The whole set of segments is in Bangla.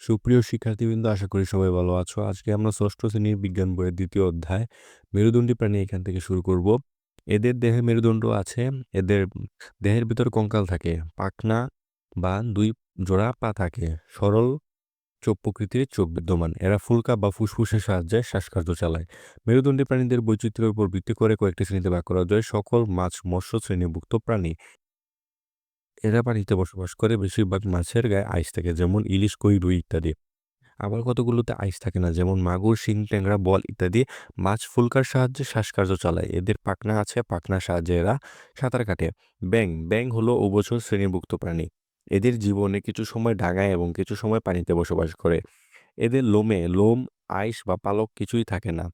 সুপ্রিয় শিক্ষার্থীবৃন্দ, আশা করি সবাই ভালো আছো। আজকে আমরা ষষ্ঠ শ্রেণীর বিজ্ঞান বইয়ের দ্বিতীয় অধ্যায় মেরুদণ্ডী প্রাণী এখান থেকে শুরু করব। এদের দেহে মেরুদণ্ড আছে। এদের দেহের ভিতর কঙ্কাল থাকে, পাখনা বা দুই জোড়া পা থাকে, সরল চোখ প্রকৃতির চোখ বিদ্যমান। এরা ফুলকা বা ফুসফুসের সাহায্যে শ্বাসকার্য চালায়। মেরুদণ্ডী প্রাণীদের বৈচিত্র্যের উপর ভিত্তি করে কয়েকটি শ্রেণীতে ভাগ করা যায়। সকল মাছ মৎস্য শ্রেণীভুক্ত প্রাণী। এরা পানিতে বসবাস করে। বেশিরভাগ মাছের গায়ে আইস থাকে, যেমন ইলিশ, কই, রুই ইত্যাদি। আবার কতগুলোতে আইস থাকে না, যেমন মাগুর, শিং, ট্যাংরা, বল ইত্যাদি। মাছ ফুলকার সাহায্যে শ্বাসকার্য চালায়। এদের পাখনা আছে, পাখনার সাহায্যে এরা সাঁতার কাটে। ব্যাং ব্যাং হলো উভচর শ্রেণীভুক্ত প্রাণী। এদের জীবনে কিছু সময় ডাঙায় এবং কিছু সময় পানিতে বসবাস করে। এদের লোম, আইস বা পালক কিছুই থাকে না।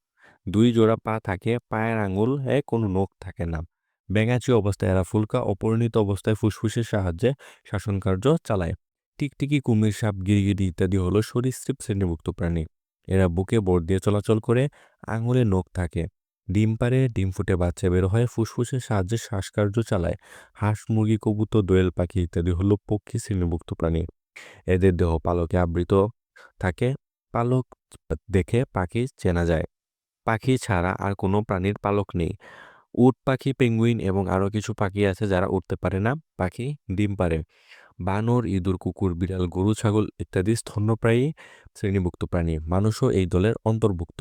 দুই জোড়া পা থাকে, পায়ের আঙুল কোনো নখ থাকে না। ব্যাঙাচি অবস্থায় এরা ফুলকা, অপরিণত অবস্থায় ফুসফুসের সাহায্যে শাসনকার্য চালায়। টিকটিকি, কুমির, সাপ, গিরগিটি ইত্যাদি হলো সরীসৃপ শ্রেণীভুক্ত প্রাণী। এরা বুকে ভর দিয়ে চলাচল করে, আঙুলে নখ থাকে, ডিম পাড়ে, ডিম ফুটে বাচ্চা বের হয়, ফুসফুসের সাহায্যে শ্বাসকার্য চালায়। হাঁস, মুরগি, কবুতর, দোয়েল পাখি ইত্যাদি হলো পক্ষী শ্রেণীভুক্ত প্রাণী। এদের দেহ পালকে আবৃত থাকে। পালক দেখে পাখি চেনা যায়। পাখি ছাড়া আর কোনো প্রাণীর পালক নেই। উট পাখি, পেঙ্গুইন এবং আরও কিছু পাখি আছে যারা উঠতে পারে না। পাখি ডিম পাড়ে। বানর, ইঁদুর, কুকুর, বিড়াল, গরু, ছাগল ইত্যাদি স্তন্যপ্রায়ী শ্রেণীভুক্ত প্রাণী। মানুষও এই দলের অন্তর্ভুক্ত।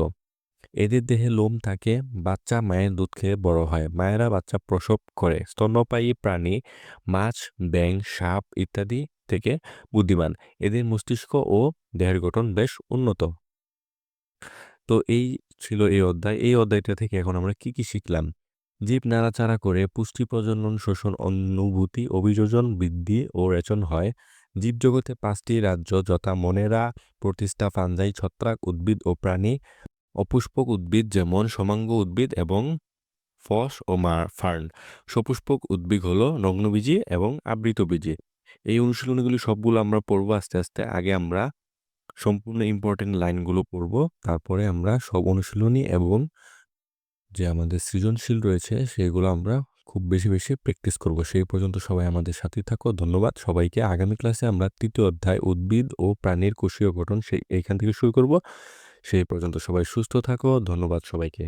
এদের দেহে লোম থাকে। বাচ্চা মায়ের দুধ খেয়ে বড় হয়। মায়েরা বাচ্চা প্রসব করে। স্তন্যপায়ী প্রাণী মাছ, ব্যাঙ, সাপ ইত্যাদি থেকে বুদ্ধিমান। এদের মস্তিষ্ক ও দেহের গঠন বেশ উন্নত। তো এই ছিল এই অধ্যায়। এই অধ্যায়টা থেকে এখন আমরা কি কি শিখলাম? জীব নাড়াচাড়া করে পুষ্টি, প্রজনন, শোষণ, অনুভূতি, অভিযোজন, বৃদ্ধি ও রেচন হয়। জীবজগতে 5টি রাজ্য, যথা মনেরা, প্রতিষ্ঠা, ফাঞ্জাই, ছত্রাক, উদ্ভিদ ও প্রাণী। অপুষ্পক উদ্ভিদ যেমন সমাঙ্গ উদ্ভিদ এবং ফস ও ফার্ন। সপুষ্পক উদ্ভিদ হলো নগ্নবীজি এবং আবৃতবীজি। এই অনুশীলনীগুলি সবগুলো আমরা পড়বো আস্তে আস্তে। আগে আমরা সম্পূর্ণ ইম্পর্টেন্ট লাইনগুলো পড়বো, তারপরে আমরা সব অনুশীলনী এবং যে আমাদের সৃজনশীল রয়েছে সেগুলো আমরা খুব বেশি বেশি প্র্যাকটিস করব। সেই পর্যন্ত সবাই আমাদের সাথেই থাকো। ধন্যবাদ সবাইকে। আগামী ক্লাসে আমরা 3য় অধ্যায় উদ্ভিদ ও প্রাণীর কোষীয় গঠন এইখান থেকে শুরু করব। সেই পর্যন্ত সবাই সুস্থ থাকো। ধন্যবাদ সবাইকে।